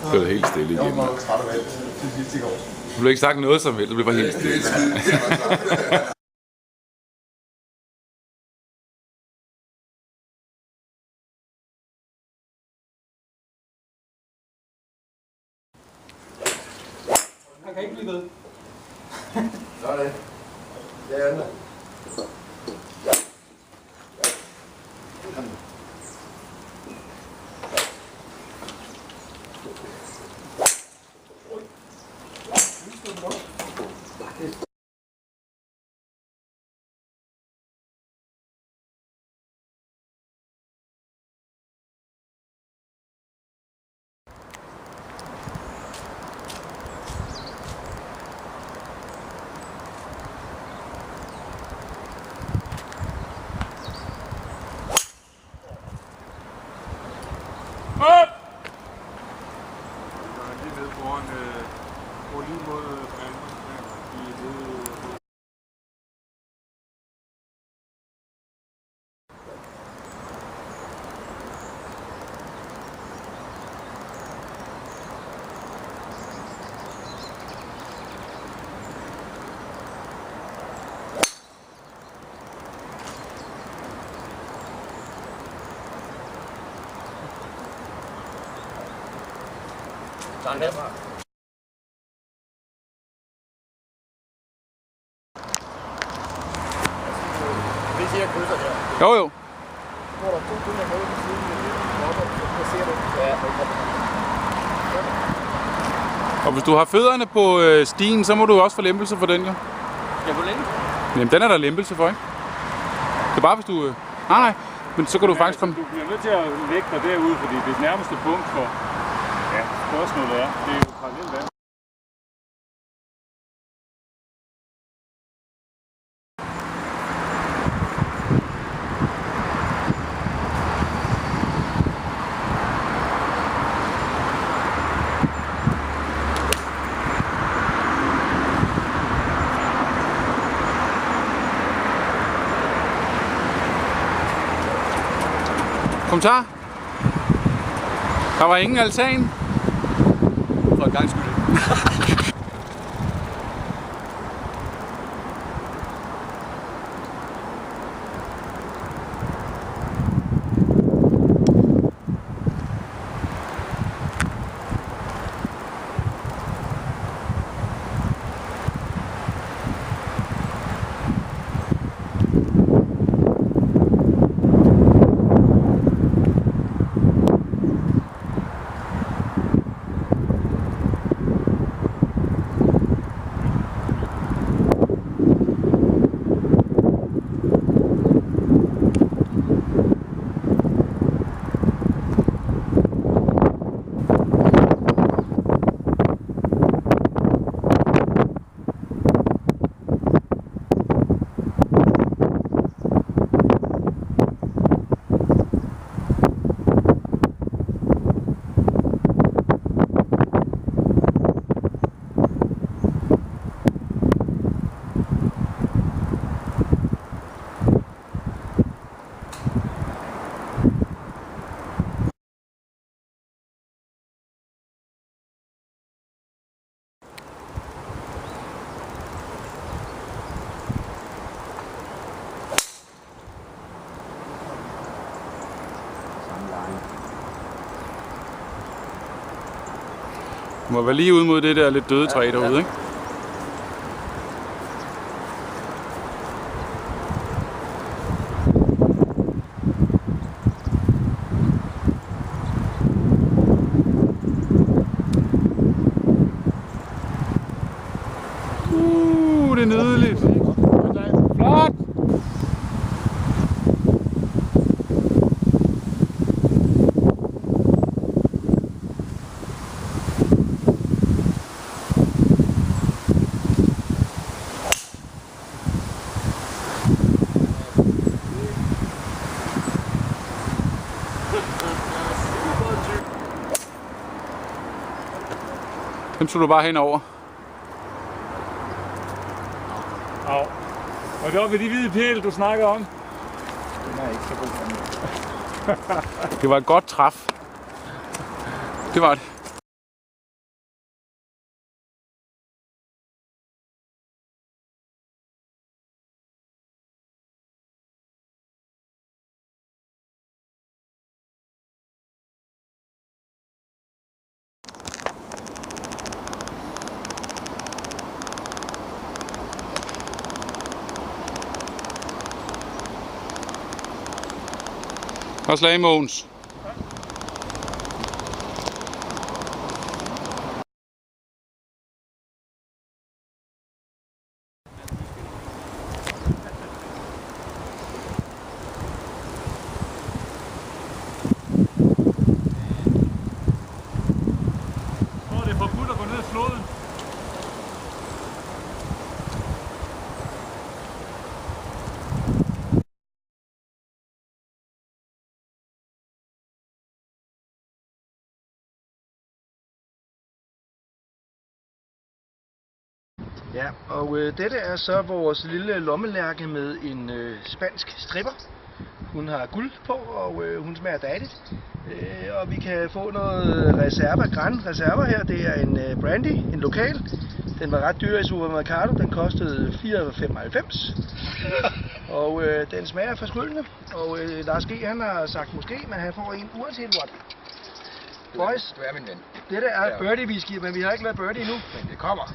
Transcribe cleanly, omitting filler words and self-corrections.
Så blev det helt stille igen. Jeg var meget træt af alt til sidst i går. Du blev ikke sagt noget som helst, du blev bare helt stille. Han kan ikke blive ved. Sådan. Det er andet. Op! Der er lige nede foran, går lige mod Branden. Sådan der. Hvis jeg krydser der. Jo. Hvor der 2 kunder med på siden af ser du? Ja, Og hvis du har fødderne på stien, så må du også få lempelse for den, jo. Ja, hvor længe? Jamen, den er der lempelse for, ikke? Det er bare, hvis du... Nej, men så kan du faktisk komme... Du bliver nødt til at lægge dig derude, fordi det nærmeste punkt for spørgsmålet er, det er jo parallelt vand. Kommentar? Der var ingen altan. For en gang skyld. Du må være lige ud mod det der lidt døde træ derude, ikke? Det er nydeligt. Flot! Dem tog du bare henover. Au. Og det var ved de hvide pæle, du snakker om. Den er ikke så god for mig. Det var et godt træf. Det var det. Og slag, Mogens. Hvor er det forbudt at gå ned i floden? Ja, og dette er så vores lille lommelærke med en spansk stripper. Hun har guld på, og hun smager dejligt. Og vi kan få noget Gran Reserva her. Det er en brandy, en lokal. Den var ret dyr i Supermercado. Den kostede 4,95. Og den smager forskryllende. Og Lars G. han har sagt måske, men han får en uanset what. Boys, Du er min ven. dette er birdie whisky, men vi har ikke været birdie endnu. Men det kommer.